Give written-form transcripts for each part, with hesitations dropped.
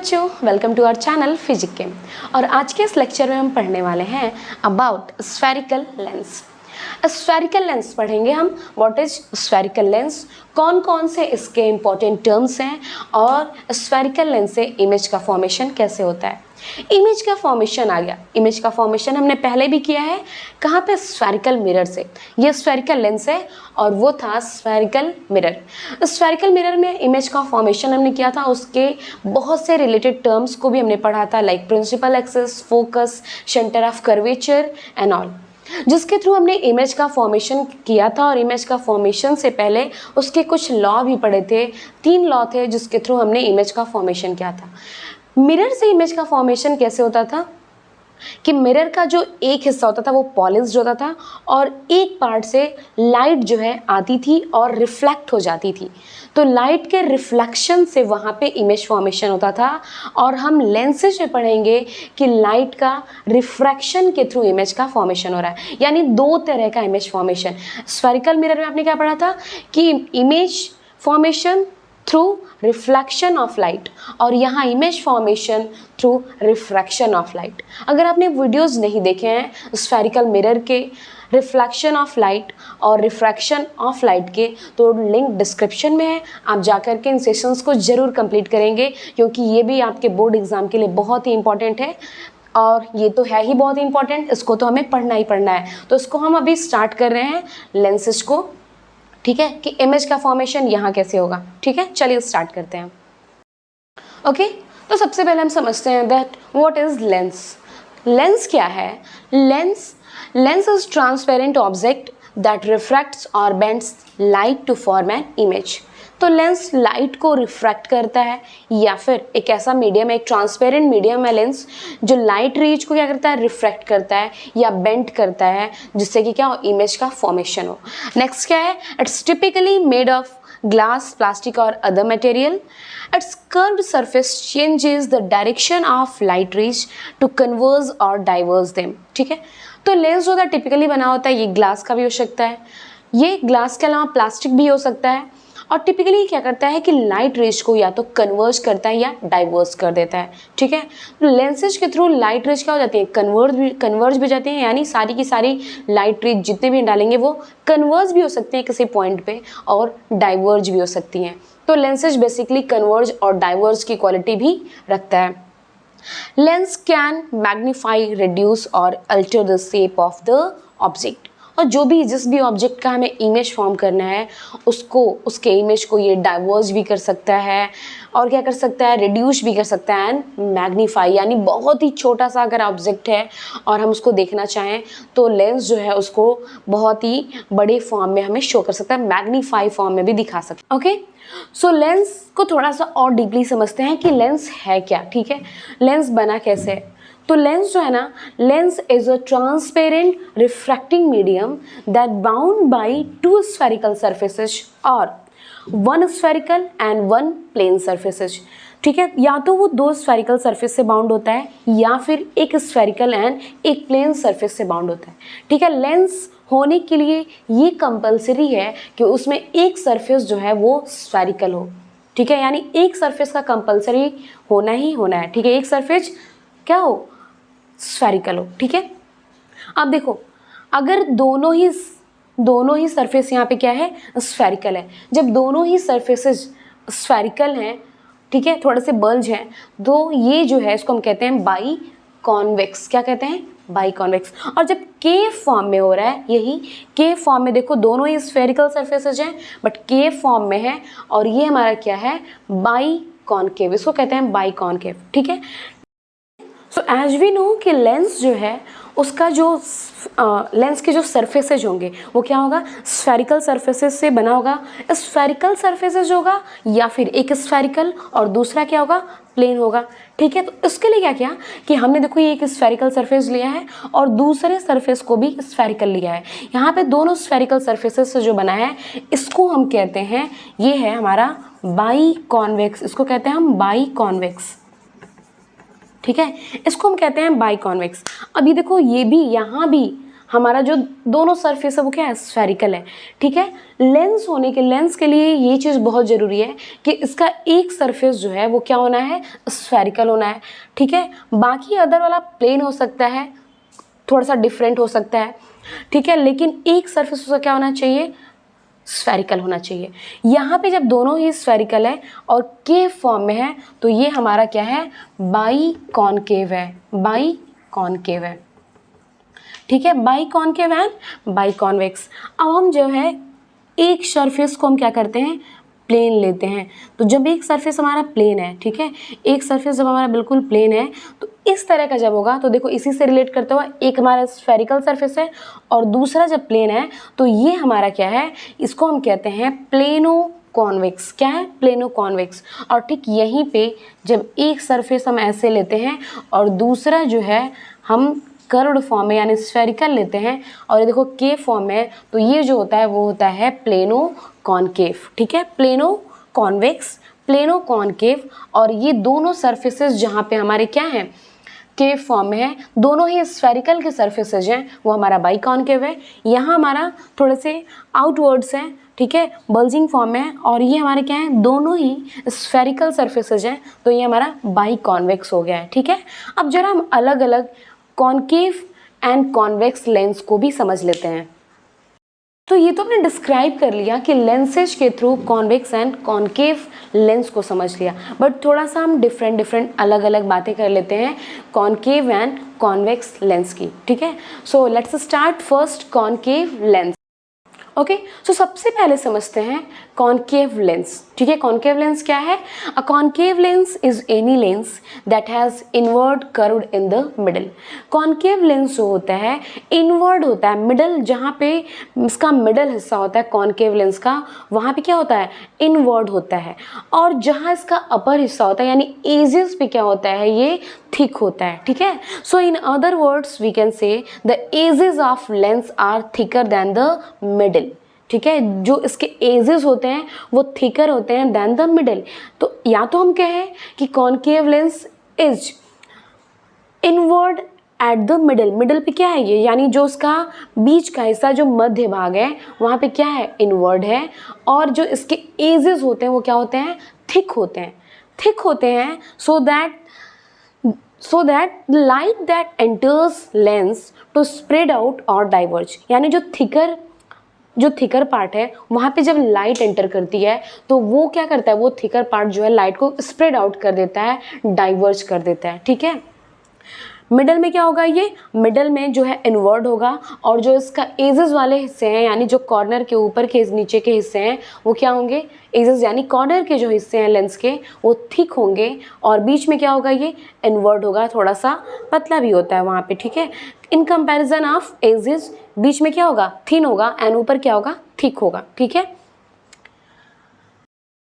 बच्चों, welcome to our channel physic chem. और आज के इस लेक्चर में हम पढ़ने वाले हैं about spherical lens. Spherical lens पढ़ेंगे हम। व्हाट इज स्फेरिकल लेंस, कौन कौन से इसके इंपॉर्टेंट टर्म्स हैं और स्फेरिकल लेंस से इमेज का फॉर्मेशन कैसे होता है। इमेज का फॉर्मेशन आ गया। इमेज का फॉर्मेशन हमने पहले भी किया है, कहाँ पे? स्फेरिकल मिरर से। ये स्फेरिकल लेंस है और वो था स्फेरिकल मिरर। स्फेरिकल मिरर में इमेज का फॉर्मेशन हमने किया था, उसके बहुत से रिलेटेड टर्म्स को भी हमने पढ़ा था, like principal axis, focus, centre of curvature and all, जिसके थ्रू हमने इमेज का फॉर्मेशन किया था। और इमेज का फॉर्मेशन से पहले उसके कुछ लॉ भी पढ़े थे। 3 लॉ थे जिसके थ्रू हमने इमेज का फॉर्मेशन किया था। मिरर से इमेज का फॉर्मेशन कैसे होता था कि मिरर का जो एक हिस्सा होता था वो पॉलिश्ड होता था और एक पार्ट से लाइट जो है आती थी और रिफ्लेक्ट हो जाती थी। तो लाइट के रिफ्लेक्शन से वहाँ पे इमेज फॉर्मेशन होता था। और हम लेंसेज में पढ़ेंगे कि लाइट का रिफ्रैक्शन के थ्रू इमेज का फॉर्मेशन हो रहा है, यानी 2 तरह का इमेज फॉर्मेशन। स्फेरिकल मिरर में आपने क्या पढ़ा था कि image formation through reflection of light, और यहाँ image formation through refraction of light. अगर आपने वीडियोस नहीं देखे हैं स्फेरिकल मिरर के रिफ्लेक्शन ऑफ लाइट और रिफ्रैक्शन ऑफ लाइट के, तो लिंक डिस्क्रिप्शन में है, आप जाकर के इन सेशंस को ज़रूर कंप्लीट करेंगे, क्योंकि ये भी आपके बोर्ड एग्ज़ाम के लिए बहुत ही इंपॉर्टेंट है। और ये तो है ही बहुत इंपॉर्टेंट, इसको तो हमें पढ़ना ही पढ़ना है। तो इसको हम अभी स्टार्ट कर रहे हैं लेंसेज को, ठीक है, कि इमेज का फॉर्मेशन यहाँ कैसे होगा। ठीक है, चलिए स्टार्ट करते हैं। ओके, तो सबसे पहले हम समझते हैं that what is lens. Lens क्या है? Lens is transparent object that refracts और bends light to form an image. तो लेंस लाइट को रिफ्रैक्ट करता है, या फिर एक ऐसा मीडियम है, एक ट्रांसपेरेंट मीडियम है लेंस, जो लाइट रेज को क्या करता है? रिफ्रैक्ट करता है या बेंड करता है, जिससे कि क्या हो? इमेज का फॉर्मेशन हो। नेक्स्ट क्या है? It's typically made of glass, plastic or other material. Its curved surface changes the direction of light rays to converge or diverge them. ठीक है, तो लेंस जो होता है टिपिकली बना होता है, ये ग्लास का भी हो सकता है, ये ग्लास के अलावा प्लास्टिक भी हो सकता है। और टिपिकली क्या करता है कि लाइट रेज को या तो कन्वर्ज करता है या डाइवर्स कर देता है। ठीक है, तो लेंसेज के थ्रू लाइट रेज क्या हो जाती है? कन्वर्ज भी जाती है, यानी सारी की सारी लाइट रेज जितने भी डालेंगे वो कन्वर्ज भी हो सकते हैं किसी पॉइंट पे, और डाइवर्ज भी हो सकती हैं। तो लेंसेज बेसिकली कन्वर्ज और डाइवर्ज की क्वालिटी भी रखता है। लेंस कैन मैग्नीफाई, रिड्यूस और alter the shape of the object. और जिस भी ऑब्जेक्ट का हमें इमेज फॉर्म करना है, उसके इमेज को ये डाइवर्ज भी कर सकता है, और क्या कर सकता है? रिड्यूस भी कर सकता है, एंड मैग्नीफाई, यानी बहुत ही छोटा सा अगर ऑब्जेक्ट है और हम उसको देखना चाहें तो लेंस जो है उसको बहुत ही बड़े फॉर्म में हमें शो कर सकता है, मैग्नीफाई फॉर्म में भी दिखा सकता है। ओके, सो लेंस को थोड़ा सा और डीपली समझते हैं कि लेंस है क्या। ठीक है, लेंस बना कैसे है? तो लेंस जो है ना, lens is a transparent refracting medium that bound by 2 spherical surfaces और 1 स्फेरिकल एंड 1 प्लेन सरफेसेस। ठीक है, या तो वो 2 स्फेरिकल सरफेस से बाउंड होता है, या फिर एक स्फेरिकल एंड एक प्लेन सरफेस से बाउंड होता है। ठीक है, लेंस होने के लिए ये कंपलसरी है कि उसमें एक सरफेस जो है वो स्फेरिकल हो। ठीक है, यानी एक सरफेस का कंपलसरी होना ही होना है। ठीक है, एक सरफेस क्या हो? स्फेरिकल हो। ठीक है, अब देखो, अगर दोनों ही सरफेस यहाँ पे क्या है? स्फेरिकल है। जब दोनों ही सरफेसेस स्फेरिकल हैं, ठीक है, थोड़े से बल्ज हैं, तो ये जो है इसको हम कहते हैं बाई कॉन्वेक्स। क्या कहते हैं? By convex. और जब के फॉर्म में हो रहा है, यही के फॉर्म में, देखो दोनों ही स्फेरिकल सरफेसेज हैं बट के फॉर्म में है, और ये हमारा क्या है? बाई कॉन्केव, इसको कहते हैं बाई कॉन्केव। ठीक है, सो एज वी नो कि लेंस जो है उसका जो लेंस के जो सरफेसेज होंगे वो क्या होगा? स्फेरिकल सरफेसेस से बना होगा। स्फेरिकल सरफेसेज होगा, या फिर एक स्फेरिकल और दूसरा क्या होगा? प्लेन होगा। ठीक है, तो इसके लिए क्या किया कि हमने देखो ये एक स्फेरिकल सरफेस लिया है और दूसरे सरफेस को भी स्फेरिकल लिया है। यहाँ पे दोनों स्फेरिकल सरफेसेस से जो बना है इसको हम कहते हैं, ये है हमारा बाई कॉन्वेक्स, इसको कहते हैं हम बाई कॉन्वेक्स। ठीक है, इसको हम कहते हैं बाई कॉन्वेक्स। अभी देखो, ये भी यहाँ भी हमारा जो दोनों सरफेस है वो क्या है, स्फेरिकल है, ठीक है। लेंस के लिए ये चीज़ बहुत ज़रूरी है कि इसका एक सरफेस जो है वो क्या होना है, स्फेरिकल होना है, ठीक है। बाकी अदर वाला प्लेन हो सकता है, थोड़ा सा डिफरेंट हो सकता है, ठीक है, लेकिन एक सरफेस उसका क्या होना चाहिए, स्फेरिकल होना चाहिए। यहाँ पे जब दोनों ही स्फेरिकल है और केव फॉर्म में है तो ये हमारा क्या है, बाई कॉनकेव है, बाई कॉनकेव है, ठीक है, by concave and by convex. अब हम जो है एक सरफेस को हम क्या करते हैं, प्लेन लेते हैं। तो जब एक सरफेस हमारा प्लेन है, ठीक है, एक सरफेस जब हमारा बिल्कुल प्लेन है तो इस तरह का जब होगा तो देखो इसी से रिलेट करते हुआ एक हमारा स्फेरिकल सरफेस है और दूसरा जब प्लेन है तो ये हमारा क्या है, इसको हम कहते हैं प्लेनो कॉन्वेक्स। क्या है, प्लेनो कॉन्वेक्स। और ठीक यहीं पे जब एक सरफेस हम ऐसे लेते हैं और दूसरा जो है हम कर्व्ड फॉर्म में यानी स्फेरिकल लेते हैं और ये देखो के फॉर्म में, तो ये जो होता है वो होता है प्लेनो कॉनकेव, ठीक है, प्लेनो कॉन्वेक्स, प्लेनो कॉनकेव। और ये दोनों सरफेसेस जहाँ पे हमारे क्या हैं, केव फॉर्म में है, दोनों ही स्फेरिकल के सरफेसेज हैं, वो हमारा बाई कॉनकेव है। यहाँ हमारा थोड़े से आउटवर्ड्स हैं, ठीक है, बल्जिंग फॉर्म में है, और ये हमारे क्या हैं, दोनों ही स्फेरिकल सरफेसेज हैं, तो ये हमारा बाई कॉन्वेक्स हो गया है, ठीक है। अब जरा हम अलग अलग कॉनकेव एंड कॉन्वेक्स लेंस को भी समझ लेते हैं। तो ये तो हमने डिस्क्राइब कर लिया कि लेंसेज के through convex and concave lens को समझ लिया, बट थोड़ा सा हम डिफरेंट अलग अलग बातें कर लेते हैं कॉनकेव एंड कॉन्वेक्स लेंस की, ठीक है। So let's start first concave lens. Okay, so सबसे पहले समझते हैं कॉनकेव लेंस, ठीक है। कॉनकेव लेंस क्या है, a concave lens is any lens that has inward curved in the middle. Concave lens जो होता है इनवर्ड होता है, मिडल जहाँ पे इसका मिडल हिस्सा होता है कॉनकेव लेंस का, वहाँ पे क्या होता है, इनवर्ड होता है। और जहाँ इसका अपर हिस्सा होता है यानी एजेस पे क्या होता है, ये थिक होता है, ठीक है। So in other words we can say the edges of lens are thicker than the middle, ठीक है। जो इसके एजेस होते हैं वो थिकर होते हैं देन द मिडल। तो या तो हम कहें कि concave lens is inward at the middle, middle पे क्या है ये, यानी जो उसका बीच का हिस्सा जो मध्य भाग है वहाँ पे क्या है, इनवर्ड है। और जो इसके एजेस होते हैं वो क्या होते हैं, थिक होते हैं, थिक होते हैं, so that the light that enters lens to spread out or diverge, यानी जो थिकर पार्ट है वहाँ पे जब लाइट एंटर करती है तो वो क्या करता है, वो थिकर पार्ट जो है लाइट को स्प्रेड आउट कर देता है, डाइवर्ज कर देता है, ठीक है। मिडल में क्या होगा, ये मिडल में जो है इनवर्ड होगा और जो इसका एजेस वाले हिस्से हैं यानी जो कॉर्नर के ऊपर के नीचे के हिस्से हैं वो क्या होंगे, एजेस यानी कॉर्नर के जो हिस्से हैं लेंस के वो थिक होंगे और बीच में क्या होगा, ये इनवर्ड होगा, थोड़ा सा पतला भी होता है वहाँ पे, ठीक है। इन कंपैरिजन ऑफ एजेस बीच में क्या होगा, थिन होगा एंड ऊपर क्या होगा, थिक होगा, ठीक है।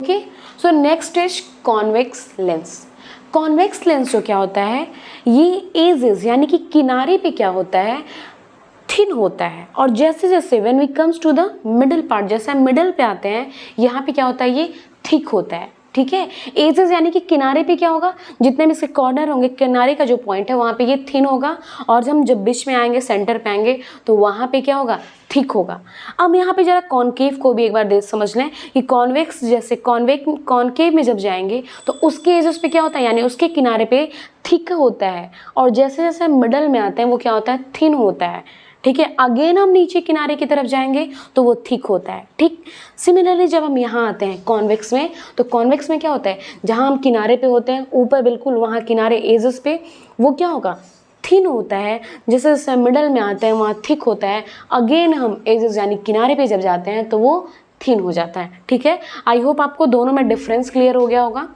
Okay, so next is convex lens. Convex lens जो क्या होता है, ये एजेस यानी कि किनारे पे क्या होता है, थिन होता है। और जैसे जैसे when we comes to the middle part, जैसे हम मिडल पे आते हैं यहाँ पे क्या होता है, ये थिक होता है, ठीक है। एजेस यानी कि किनारे पे क्या होगा, जितने भी इसके कॉर्नर होंगे, किनारे का जो पॉइंट है वहाँ पे ये थिन होगा और जब बीच में आएंगे, सेंटर पे आएंगे तो वहाँ पे क्या होगा, थिक होगा। अब यहाँ पे जरा कॉनकेव को भी एक बार समझ लें कि कॉन्वेक्स जैसे कॉनकेव में जब जाएंगे तो उसके एजेस पे क्या होता है, यानी उसके किनारे पे थिक होता है और जैसे जैसे मिडल में आते हैं वो क्या होता है, थिन होता है, ठीक है। अगेन हम नीचे किनारे की तरफ जाएंगे तो वो थिक होता है, ठीक। सिमिलरली जब हम यहाँ आते हैं कॉन्वेक्स में, तो कॉन्वेक्स में क्या होता है, जहाँ हम किनारे पे होते हैं ऊपर बिल्कुल वहाँ किनारे एजेस पे वो क्या होगा, थिन होता है। जैसे जैसे मिडल में आते हैं वहाँ थिक होता है, अगेन हम एजेस यानी किनारे पे जब जाते हैं तो वो थिन हो जाता है, ठीक है। आई होप आपको दोनों में डिफरेंस क्लियर हो गया होगा।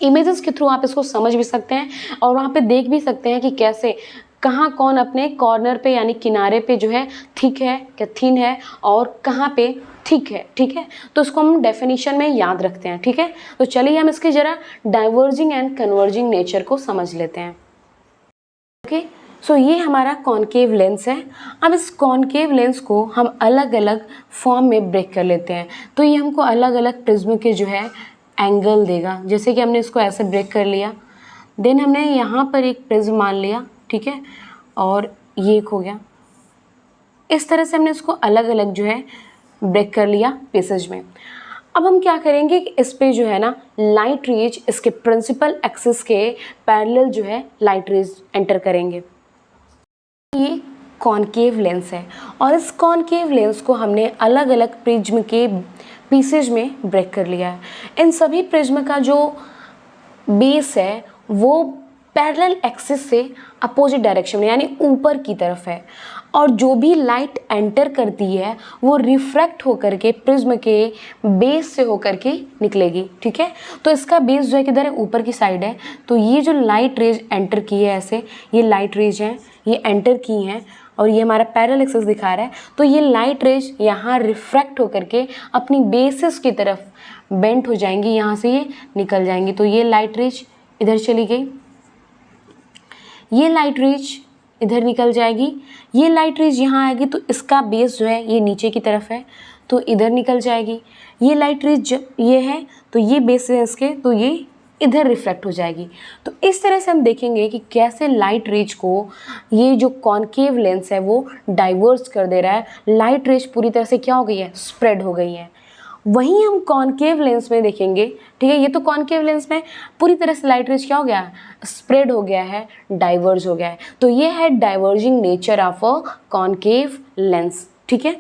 इमेजेस के थ्रू आप इसको समझ भी सकते हैं और वहाँ पे देख भी सकते हैं कि कैसे कहाँ कौन अपने कॉर्नर पे यानी किनारे पे जो है थिक है क्या थिन है और कहाँ पे थिक है, ठीक है। तो इसको हम डेफिनेशन में याद रखते हैं, ठीक है। तो चलिए हम इसके जरा डाइवर्जिंग एंड कन्वर्जिंग नेचर को समझ लेते हैं। ओके, सो ये हमारा कॉनकेव लेंस है। अब इस कॉनकेव लेंस को हम अलग अलग फॉर्म में ब्रेक कर लेते हैं, तो ये हमको अलग अलग प्रिज्म के जो है एंगल देगा। जैसे कि हमने इसको ऐसे ब्रेक कर लिया, देन हमने यहाँ पर एक प्रिज्म मान लिया, ठीक है, और ये एक हो गया, इस तरह से हमने इसको अलग अलग जो है ब्रेक कर लिया पीसेज में। अब हम क्या करेंगे कि इस पे जो है ना लाइट रेज इसके प्रिंसिपल एक्सिस के पैरेलल जो है लाइट रेज एंटर करेंगे। ये कॉनकेव लेंस है और इस कॉनकेव लेंस को हमने अलग अलग प्रिज्म के पीसेज में ब्रेक कर लिया है। इन सभी प्रिज्म का जो बेस है वो पैरेलल एक्सिस से अपोजिट डायरेक्शन में यानी ऊपर की तरफ है और जो भी लाइट एंटर करती है वो रिफ्रैक्ट होकर के प्रिज्म के बेस से होकर के निकलेगी। ठीक है, तो इसका बेस जो है किधर है, ऊपर की साइड है। तो ये जो लाइट रेज एंटर की है ऐसे, ये लाइट रेज हैं, ये एंटर की हैं और ये हमारा पैरेलल एक्सिस दिखा रहा है। तो ये लाइट रेज यहाँ रिफ्रैक्ट होकर के अपनी बेसिस की तरफ बेंट हो जाएंगी, यहाँ से ये निकल जाएंगी। तो ये लाइट रेज इधर चली गई, ये लाइट रेज इधर निकल जाएगी, ये लाइट रेज यहाँ आएगी तो इसका बेस जो है ये नीचे की तरफ है तो इधर निकल जाएगी। ये लाइट रेज ये है तो ये बेस है इसके, तो ये इधर रिफ्लेक्ट हो जाएगी। तो इस तरह से हम देखेंगे कि कैसे लाइट रेज को ये जो कॉनकेव लेंस है वो डाइवर्स कर दे रहा है। लाइट रेज पूरी तरह से क्या हो गई है, स्प्रेड हो गई है। वहीं हम कॉनकेव लेंस में देखेंगे, ठीक है, ये तो कॉनकेव लेंस में पूरी तरह से लाइट रेज क्या हो गया, स्प्रेड हो गया है, डाइवर्ज हो गया है। तो ये है diverging nature of a concave lens. ठीक है,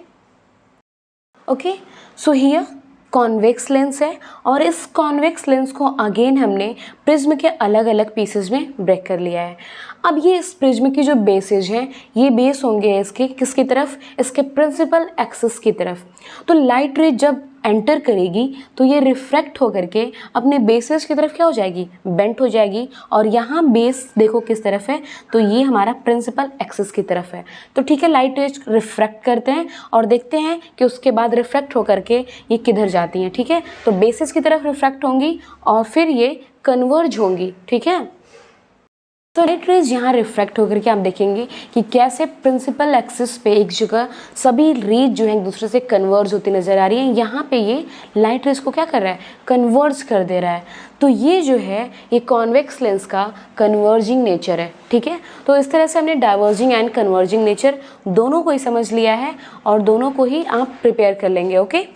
okay, so here convex lens है और इस कॉन्वेक्स लेंस को अगेन हमने प्रिज्म के अलग अलग पीसेज में ब्रेक कर लिया है। अब ये इस प्रिज्म की जो बेसेज हैं ये बेस होंगे इसके किसकी तरफ, इसके प्रिंसिपल एक्सिस की तरफ। तो लाइट रे जब एंटर करेगी तो ये रिफ्रैक्ट होकर के अपने बेसेस की तरफ क्या हो जाएगी, बेंट हो जाएगी। और यहाँ बेस देखो किस तरफ है, तो ये हमारा प्रिंसिपल एक्सिस की तरफ है। तो ठीक है, लाइट रेज रिफ्रैक्ट करते हैं और देखते हैं कि उसके बाद रिफ्रैक्ट होकर के ये किधर जाती हैं। ठीक है, तो बेसिस की तरफ रिफ्रैक्ट होंगी और फिर ये कन्वर्ज होंगी। ठीक है, तो लाइट रेज यहाँ रिफ्रैक्ट होकर के आप देखेंगे कि कैसे प्रिंसिपल एक्सिस पे एक जगह सभी रेज जो है एक दूसरे से कन्वर्ज होती नज़र आ रही है। यहाँ पे ये लाइट रेज को क्या कर रहा है, कन्वर्ज कर दे रहा है। तो ये जो है ये कॉन्वेक्स लेंस का कन्वर्जिंग नेचर है। ठीक है, तो इस तरह से हमने डाइवर्जिंग एंड कन्वर्जिंग नेचर दोनों को ही समझ लिया है और दोनों को ही आप प्रिपेयर कर लेंगे। ओके।